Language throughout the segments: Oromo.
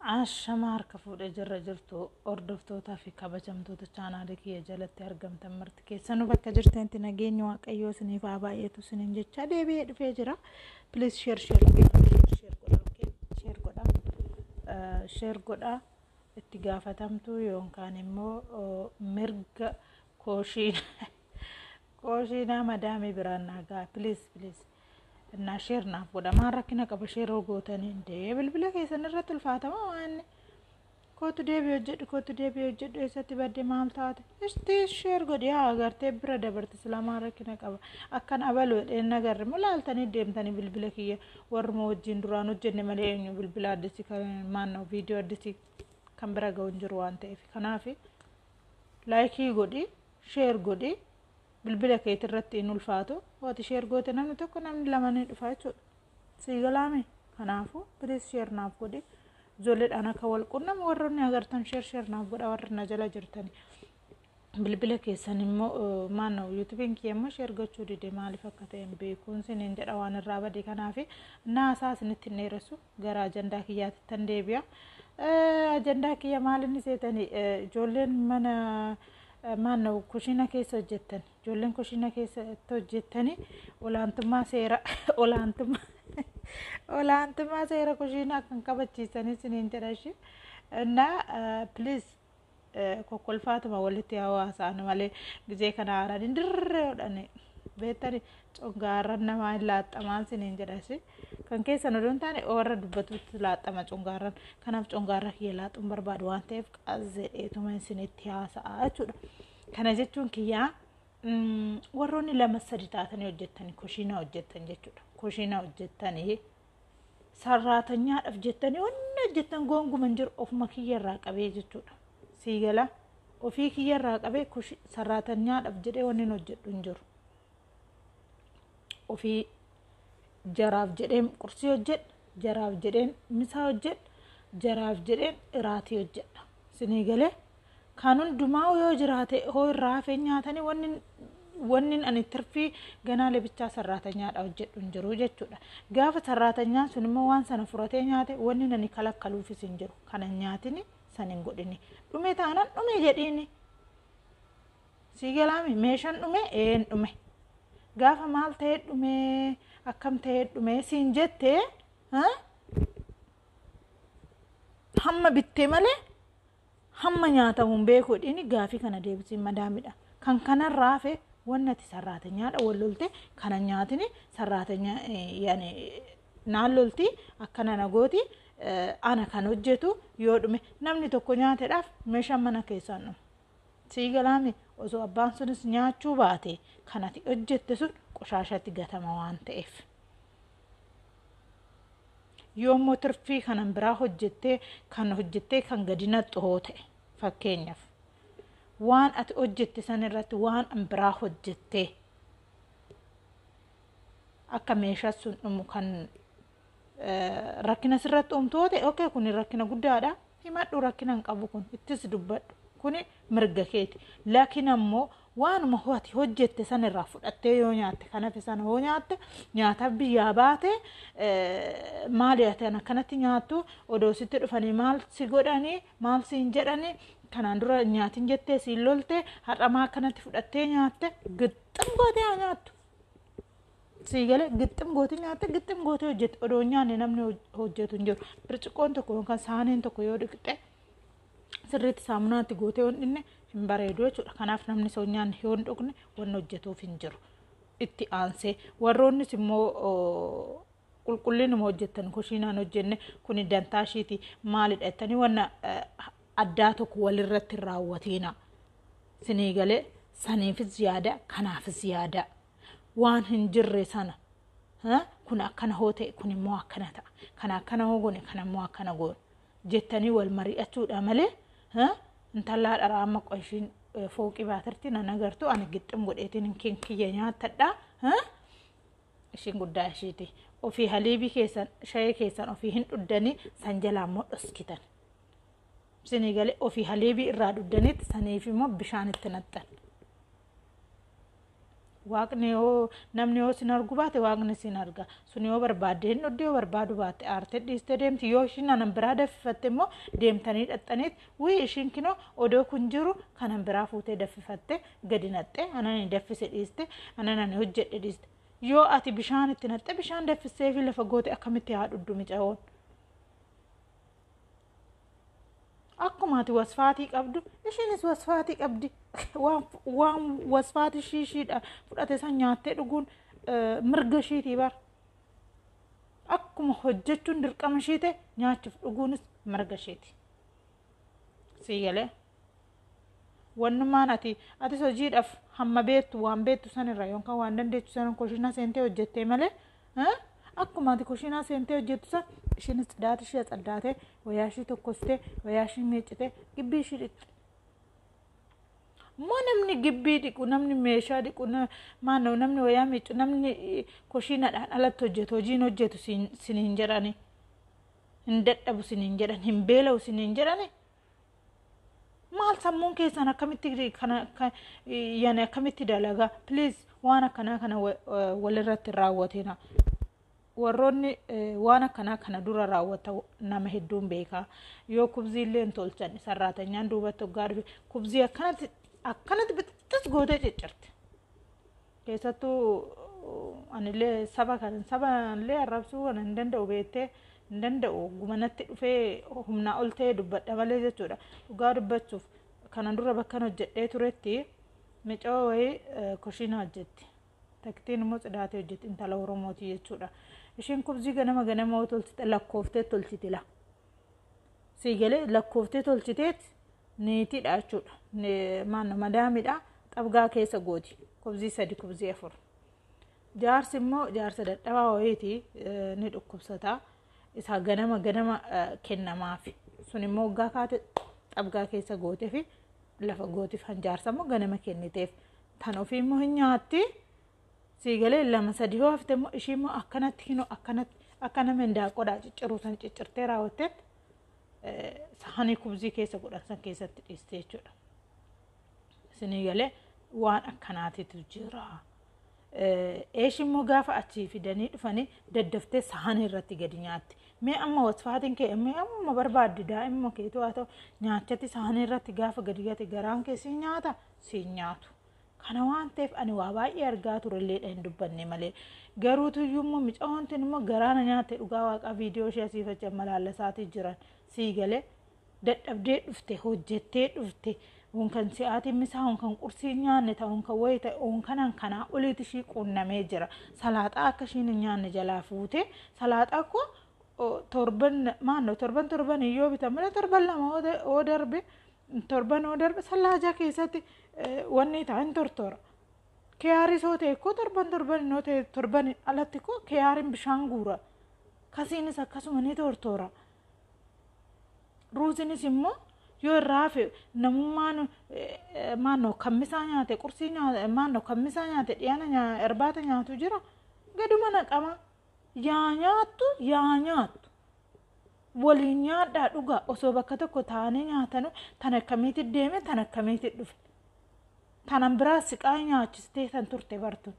عشمار كفود جرى جرتو أردفتوتا في كبجمتوتا channel كي جلت أرقم تمرت كي سنو بك جرتين تناجين واق أيو سني فابايتو سنين جتشا دي بيجرا please share قدا share قدا اتجافة تمتو يوم كان إمو مرق كوشينا مدامي برانا please الناشير نافو دا ما ركنا كبشير وقوتاني دي بالبلا كيسا نرات الفاتمة واني كوتو دي بيوجد ايسا تبادي مالتات اشتي شير قد يا اگر تبرا دبرت سلاما ركنا كبا اكان ابالو اينا غر ملالتاني ديمتاني بالبلا كي ورمو وجين درانو جن مليئنو بالبلا دسي كان مانو فيديو دسي كمبرا قونجروان تيفي كنافي لايكي قدي شير قدي بالبلا كي ترتي إنه الفاتو واتي شير قوتي نمني توكو نمني لماني دفايتو سيغلامي كنافو بريس شير ناف قدي زولد أنا كوال قنم ورني أغرتن شير ناف قد ورنا جلا جرتني بالبلا كي سنمو مانو يوتيوبين كيما شير قوتشو دي مالي فكتين بيكون سنين جد أوان الرابع دي كنافي ناساس نتني رسو غرا جندا كيات تنديبيا جندا كيا مالي نسيتني جولين من مانو كوشينا كيس جتن جولين كوشينا كيس توجتني ولا أنتما سيرا ولا أنتما سيرا كوشينا كان كبتشي سنين تراشي نا بليز كوكول فاطمة ولتي هواسا أنا مالي جزي كان عارض ندر وداني بيتري تونغارنا ما لا تمان سنين تراشي كان كيس ندون تاني أورد بتوت لا تما تونغارن كان تونغارا كي لا تمبر بادوان تيف أزد إتومن سنين تياسا أشود كان جتون كيا وروني لما سجتاتني وجتني كوشينا وجتني جتون كوشينا وجتني سراتني أفجتني ونجتن قوم منجر أوف مكية راك أبي جتون سيجلا وفي كية راك أبي كوش سراتني أفجده ونين وجتون جر وفي جراف جدين كرسي وجد جراف جدين مسا وجد جراف جدين راتي وجد سنيجلا كانون دماو يو جراته هو الرافع نياتني ونن أن ترفي جنا لبتشا سراتة نيات أو جد انجرو جد شولا جاف سراتة نيات سنما وان سنة فراتة نياته ونن أن كلا كلو في سنجرو كان نياتني سننقدني رمي تانا رمي جديني سيجلامي ميشان رمي رمي جاف مال تهد رمي أكم تهد رمي سنجت ها هم بتمله هم نياتا مبيكو إني غافي كنا ديبسي مدامدا كان رافع ونتي سراتنيا أولولتي كان نياتني سراتنيا يعني نالولتي أكنا نقولتي أنا كان وجهتو يودمي نمني تكو نياتي راف مشان منا كيسانو سيغلامي وزو أبانسونس نياتشو باتي كانت وجهتسو قشاشاتي غتما وانتيف يوم ترفي كان برا هجتة كان قدينا تهوته فكينيف وان أتوجت سنرت وان أمبرا هجتة أكميشة سن كان ركنا سرت توته أوكي كوني ركنا قدادا هما دو ركنا نقابوكون اتسدبت كوني مرجكيت لكن أمو وان مهواتي هجت سنة رافض أتيو نيات كنا في سنة هو نيات بيابات مالي أنا كانت نياتو ودوسي ترفني مال سيقولني مال سينجرني كان عندنا نيات جت سيلولته هذا ما كانت في أتيو نيات قدام قدي نياتو سيقول قدام قدي هجت ودونيا نمني هجت نجور برشقون تكون كان سانين تكون يودكته سرت سامنا تقوته ونني هنبريدو كناف نمني سونيان هون دقني ونوجتو فينجر itti aanse warroonni immoo qulqullina hojjetan kushiina hojjenne kuni dantaashiiti maalidha ettani wanna addaa tokko walirratti raawwatina sinii galee saniif ziyaada kanaaf ziyaada waan hin jirre sana kun akkana hoote kun immoo akkana ta'a kana akkana hoogone kana immoo akkana goon jettanii wal mari'achuudha malee intallaa dharaama qoyshin fooqi baatarti nan agartu ani gixxum godheetiin kinkiyya nyaatadha ishin guddaa ishiiti ofii haliibii keessan shayee keessan ofii hin dhuddanii san jalaa immoo dhoskitan isinii galee ofii haliibii irraa dhuddanitti saniif immoo bishaan itti naxxan waaqni yoo namni yoo sin argu baate waaqni sin arga sun yoo barbaade hin dhudde yoo barbaadu baate aarte dhiiste deemti yoo ishiin anan biraa daffifatte immoo deemtanii dhaxxaniit wii ishiin kinoo odoo kun jiru kanan biraa fuutee daffifatte gadi naxxe anan daffise dhiiste anan hojjedhe dhiiste yoo ati bishaan itti naxxe bishaan daffisee fi lafa goote akkamitti haa dhuddu mica'oon akkuma ati wasfaatii qabdu ishiinis wasfaatii qabdi waan wasfaatii shiishiidha fudhate san nyaattee dhuguun mirga ishiitii bar akkuma hojjechuun dirqama ishii ta'e nyaachuuf dhuguunis mirga ishiiti sii galee wannumaan ati hojiidhaaf hamma beektu waan beektu sanirra yookaan waan dandeettu sanan kushiinaa seentee hojjettee malee akkuma ati kushiinaa seentee hojjettu san ishiinis xidaata ishee xaddaatee wayaa ishii tokkostee wayaa ishii miiccitee gibbii ishii dhiqxe moo namni gibbii dhiqu namni meeshaa dhiqu maannoo namni wayaa miiccu namni kushiinaadhaan alatti hojjetu hojiin hojjetu siniin jedhani hin dadhabu siniin jedhan hin beela'u siniin jedhani maal sammuun keessan akkamitti dalagaa please waan akkanaa kana walirratti raawwatina warroonni waan akkanaa kana dura raawwata nama hedduun beekaa yoo kubziillee hin tolchan sarraatanyaan duubatti hoggaa dhufe kubzii akkanatti bittas gootee ciccirte keessattuu anillee saballee arrabsuu kan hin danda'u beettee hin danda'u gumanatti dhufee humnaa ol ta'ee dubbadha malee jechuudha dhugaa dubbachuuf kanan dura bakkan hojjedhee turetti micoo wayii kushiina hojjetti taktiin immoo xidaatee hojjetti intala Oromootii jechuudha ishiin kubzii ganama tolchite lakkooftee tolchitila sii galee lakkooftee tolchiteet niitiidha jechuudha maanna madaamidha xabgaa keessa gooti kubzii 3 kubzii 4 jaarsi immoo jaarsa dadhabaa wayiiti ni dhukkubsataa isa ganama kennamaafi sun immoo waggaa kaate xabgaa keessa gootee fi lafa gootiif hanjaarsa immoo ganama kenniteef tan ofii immoo hin nyaatti sii galee 2-3 yoo hafte immoo ishii immoo akkanatti hinoo akka nama hindaaqodhaa cicciruu san ciccirtee raawwatteet sahanii kubzii keessa godhan san keessatti dhiiste jechuudha sinii galee waan akkanaatitu jira eeshi immoo gaafa achii fidanii dhufanii daddaftee sahanii irratti gadi nyaatti mee amma wasfaatiin kee mee amma barbaaddi daa'imma keetu haa ta'u nyaachatti sahanii irratti gaafa gadi gate garaan kee siin nyaata siin nyaatu kana waan ta'eef ani waa baay'ee argaa turelleedha hin dubbanne malee garuutu iyyuu micaawwantiin immoo garaana nyaatte dhugaa waaqaa viidiyoo ishee asiifachaa malaalasaatii jiran sii galee dadhabdee dhufte hojjettee dhufte kan si'aatiin misaa kan qursii nyaanne ta'uun kan wayii ta'uun kanaa oliiti ishii quunnamee jira salaaxaa akka ishiin hin nyaanne jalaa fuute salaaxaa koo torban yoo bitamne torban lama oo darbe sallaajaa keessatti wanni ta'an tortora kiyaarii soo ta'e koo torban noo ta'e torban alatti koo kiyaariin bishaan guura kasiinis akkasuma ni tortora ruuzinis immoo yoo raafe namummaan maannoo kammisaa nyaate qursii nyaate maannoo kammisaa nyaate dhiyaana irbaata nyaatu jira gaduma naqama yaa nyaattu waliin nyaadhaa dhugaa osoo bakka tokko taa'anii nyaatanu tan akkamiitti deeme tan akkamiitti dhufe tanan biraa siqaa nyaachistee tan turte bartu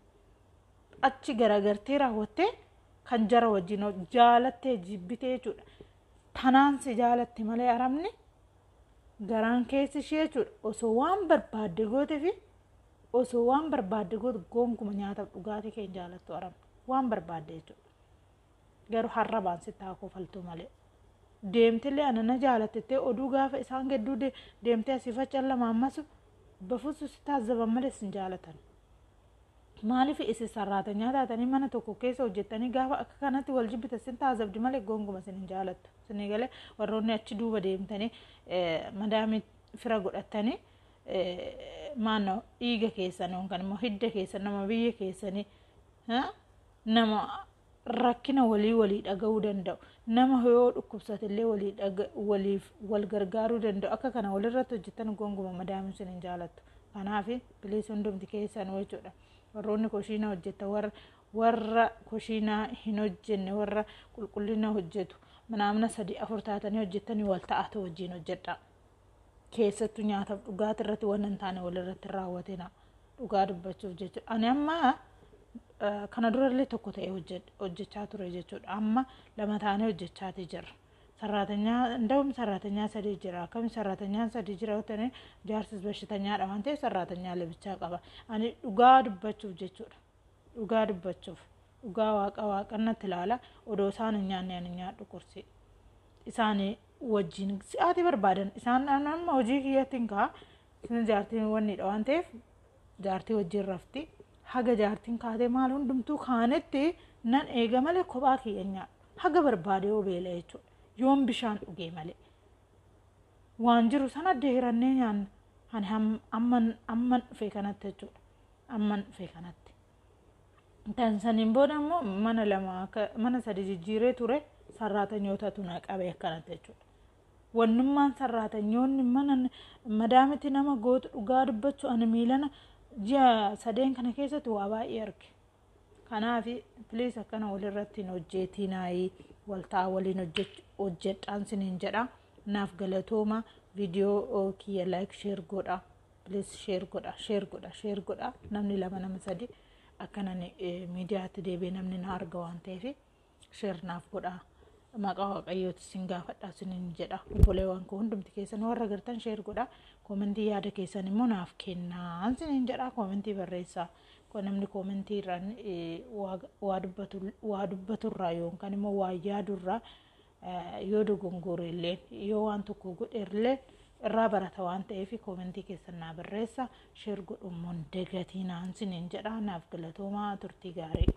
achi garagartee raawwattee kan jara wajjin jaalattee jibbitee jechuudha tanaan si jaalatte malee aramni garaan keessi ishee jechuudha osoo waan barbaadde goote fi osoo waan barbaadde goote gonkuma nyaataaf dhugaatii kee jaalattu aramni waan barbaadde jechuudha garuu harrabaan sitti haa kofaltu malee deemtillee anana jaalattee oduu gaafa isaan gedduu deemtee asii facallama ammasu bafuusu si taazzaban malee sin jaalatan maaliif isi sarraatanyaa taatanii mana tokko keessa hojjettanii gaafa akka kanatti wal jibbita sin taazzabdi malee gonguma sin hin jaalattu sinii galee warroonni achi duuba deemtanii madaamii fira godhatanii maannoo dhiiga keessan yookaan immoo hidda keessan nama biyya keessanii nama rakkina walii dhaga'uu danda'u nama yoo dhukkubsatellee waliif wal gargaaruu danda'u akka kana walirratti hojjetan gonguma madaamiin sin hin jaalattu kanaaf bilis hundumti keessan jechuudha warroonni kushiina hojjeta warra kushiina hin hojjenne warra qulqullina hojjetu manaamna 3-4 taatanii hojjetanii wal ta'atu wajjin hojjedha keessattuu nyaataaf dhugaatii irratti waan hin taane walirratti raawwatina dhugaa dubbachuuf jechuudha. Ani amma kana durallee tokko ta'e hojjechaa ture jechuudha. Amma lama taanee hojjechaatii jirra. እንደውም ሰራተኛ ሰዲ ጅራ ከም ሰራተኛ ሰዲ ጅራ ወተኔ ጃርስ በሽተኛ ዳዋንቴ ሰራተኛ ለብቻ ቀባ አኒ ዱጋ ድበቹፍ ጀቹዳ ዱጋ ድበቹፍ ዱጋ ዋቀና ትላላ ኦዶሳን እኛኛ ዱቁርሲ ኢሳኔ ወጂን ሲአቲ በርባደን ኢሳን አናን ወጂ ከየቲንካ ስን ጃርቲን ወኒ ዳዋንቴፍ ጃርቲ ወጂ ረፍቲ ሀገ ጃርቲን ካቴ ማሉን ድምቱ ካነቲ ነን ኤገመለ ኮባኪ የኛ ሀገ በርባዴው ቤለይቹ yoom bishaan dhugee malee waan jiru sana deerannee nyaanna amman dhufee kanatti jechuudha amman dhufee kanatti tan saniin booda immoo mana sadi jijjiiree ture sarraatanyootatu na qabee akkanatti jechuudha wannummaan sarraatanyoonni mana madaamiti nama gootu dhugaa dubbachuu ani miilana ji'a sadeen kana keessatti waa baay'ee arge kanaaf please akkana walirratti hojjeetinaayi waltaa waliin hojjedhaan siniin jedha naaf galatooma viidiyoo kiyya like share godha please share godha namni lama nama sadi akkanan miidiyaatti deebi'ee namni na arga waan ta'eef share naaf godha maqaa waaqayyooti sin gaafadha siniin jedha obboleewwan koo hundumti keessan warra gartan share godha koomentii yaada keessan immoo naaf kennaa siniin jedha koomentii barreessaa namni koomentii irraan waa dubbaturraa yookaan immoo waa yaadurraa yoo dogongore illee yoo waan tokko godherlee irraa barata waan ta'eef koomentii keessan naa barreessa share godhuun dagatii naan siniin jedha naaf galatoomaa turtii gaarii